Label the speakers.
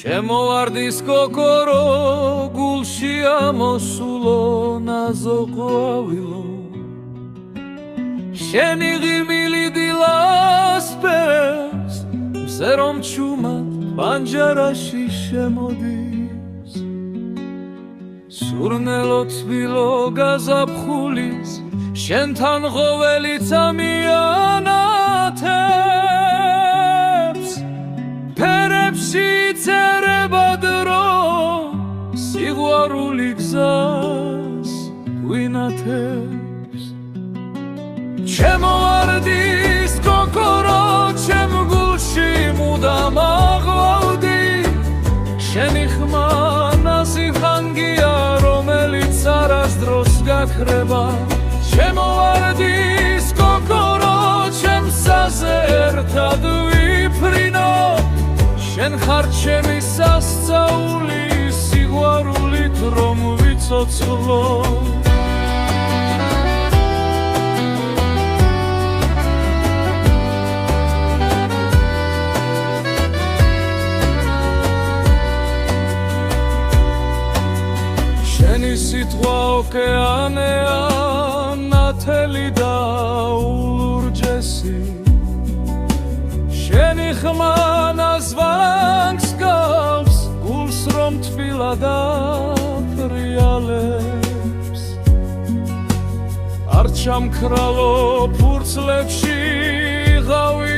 Speaker 1: შემოვარდის კოკორო გულში ამოსულო ნაზო ყვავილო შენი ღიმილი დილას პერს მზე რომ ჩუმად პანჯარაში შემოდის სურნელო თბილო გაზაფხულის შენთან ხოველიც ამიანათებს ფერებში წერება დრო სიყვარული გზას ვინათებს შემოვარდის კოკორო ჩემ გულში მუდამ აღვავდი შენი ხმა ნაზი ხანგია რომელიც არასდროს გაქრება შემოვარდის კოკორო ჩემსაზე ერთად ვიფრინო შენ ხარ ჩემი სასწაული სიყვარულით რომ ვიცოცხლო შენი სიტყვა ოკეანეა ნათელი და ულურჯესი შენი ხმა ნაზვანგს გავს გულს რომ თბილად აფრიალებს არ ჩამქრალო ფურცლებში ღავი